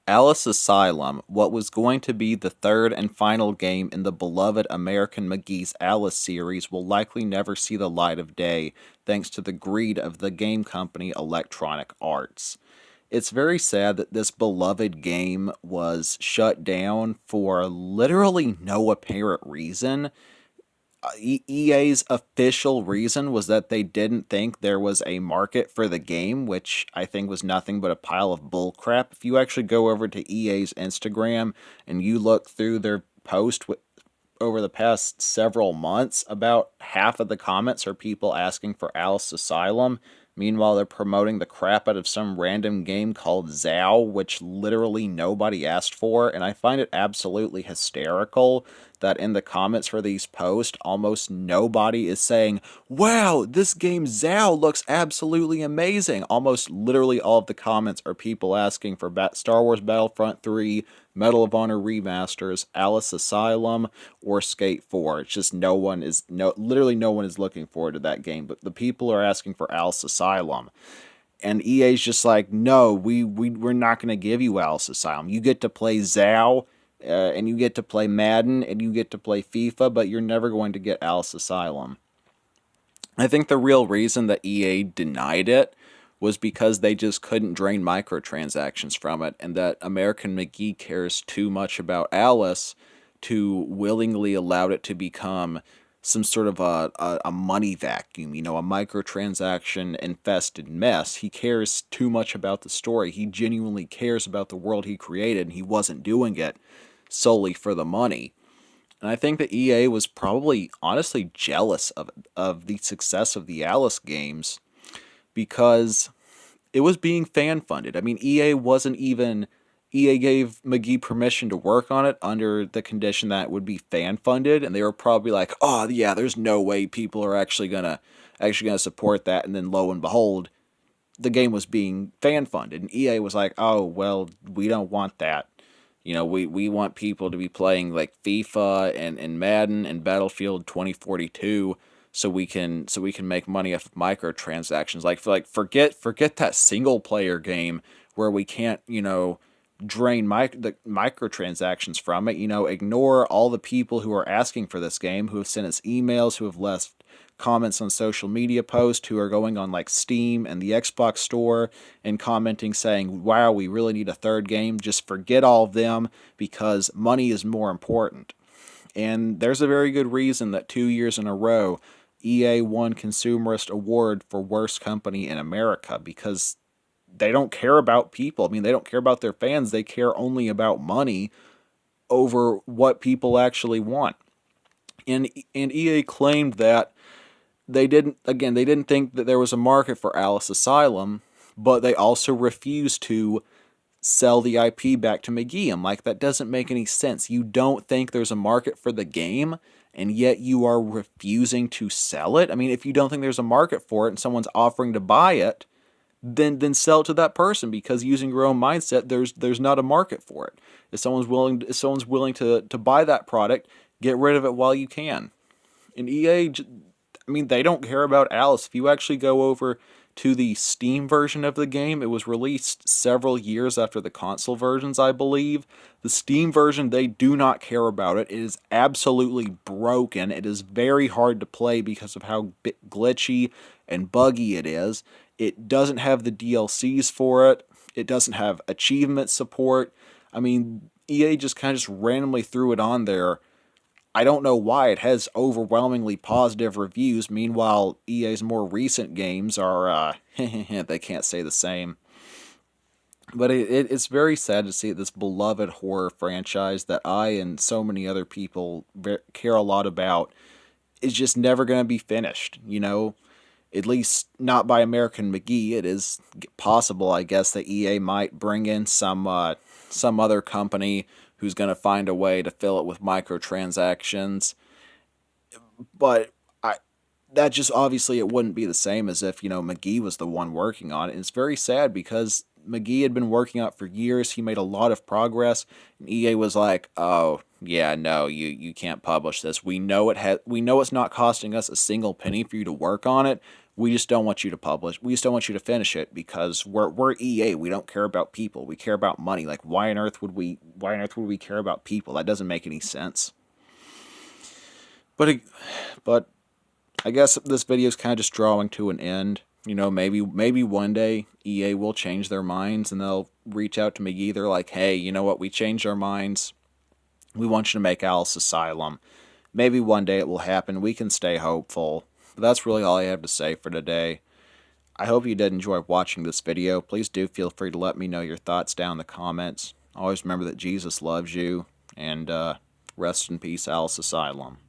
Alice Asylum, what was going to be the third and final game in the beloved American McGee's Alice series, will likely never see the light of day thanks to the greed of the game company Electronic Arts. It's very sad that this beloved game was shut down for literally no apparent reason. EA's official reason was that they didn't think there was a market for the game, which I think was nothing but a pile of bullcrap. If you actually go over to EA's Instagram and you look through their post over the past several months, about half of the comments are people asking for Alice Asylum. Meanwhile, they're promoting the crap out of some random game called Zao, which literally nobody asked for, and I find it absolutely hysterical that in the comments for these posts, almost nobody is saying, wow, this game Zao looks absolutely amazing. Almost literally all of the comments are people asking for Star Wars Battlefront 3, Medal of Honor remasters, Alice Asylum, or Skate 4. It's just literally no one is looking forward to that game, but the people are asking for Alice Asylum. And EA's just like, no, we're not going to give you Alice Asylum. You get to play Zao, and you get to play Madden, and you get to play FIFA, but you're never going to get Alice Asylum. I think the real reason that EA denied it was because they just couldn't drain microtransactions from it, and that American McGee cares too much about Alice to willingly allow it to become some sort of a money vacuum, a microtransaction infested mess. He cares too much about the story. He genuinely cares about the world he created, and he wasn't doing it solely for the money. And I think that EA was probably honestly jealous of the success of the Alice games because it was being fan funded. I mean, EA gave McGee permission to work on it under the condition that it would be fan funded, and they were probably like, "Oh yeah, there's no way people are actually gonna support that." And then lo and behold, the game was being fan funded, and EA was like, "Oh well, we don't want that. We want people to be playing like FIFA and Madden and Battlefield 2042." So we can make money off of microtransactions. Forget that single player game where we can't drain the microtransactions from it. Ignore all the people who are asking for this game, who have sent us emails, who have left comments on social media posts, who are going on like Steam and the Xbox store and commenting saying, wow, we really need a third game. Just forget all of them because money is more important. And there's a very good reason that 2 years in a row, EA won Consumerist Award for Worst Company in America, because they don't care about people. I mean, they don't care about their fans. They care only about money over what people actually want. And EA claimed that they didn't think that there was a market for Alice Asylum, but they also refused to sell the IP back to McGee. I'm like, that doesn't make any sense. You don't think there's a market for the game, and yet you are refusing to sell it? I mean, if you don't think there's a market for it and someone's offering to buy it, then sell it to that person, because using your own mindset, there's not a market for it. If someone's willing to buy that product, get rid of it while you can. And EA, I mean, they don't care about Alice. If you actually go over to the Steam version of the game, it was released several years after the console versions, I believe. The Steam version, they do not care about it. It is absolutely broken. It is very hard to play because of how glitchy and buggy it is. It doesn't have the DLCs for it. It doesn't have achievement support. I mean, EA just kind of randomly threw it on there. I don't know why. It has overwhelmingly positive reviews. Meanwhile, EA's more recent games are, they can't say the same. But it's very sad to see this beloved horror franchise that I and so many other people care a lot about is just never going to be finished, At least not by American McGee. It is possible, I guess, that EA might bring in some other company who's going to find a way to fill it with microtransactions. But that just obviously it wouldn't be the same as if, McGee was the one working on it. And it's very sad because McGee had been working on it for years. He made a lot of progress, and EA was like, "Oh, yeah, no, you can't publish this. We know it's not costing us a single penny for you to work on it. We just don't want you to publish. We just don't want you to finish it because we're EA. We don't care about people. We care about money. Like why on earth would we care about people? That doesn't make any sense. But I guess this video is kind of just drawing to an end. You know, maybe one day EA will change their minds and they'll reach out to McGee. They're like, hey, you know what? We changed our minds. We want you to make Alice Asylum. Maybe one day it will happen. We can stay hopeful. But that's really all I have to say for today. I hope you did enjoy watching this video. Please do feel free to let me know your thoughts down in the comments. Always remember that Jesus loves you. And rest in peace, Alice Asylum.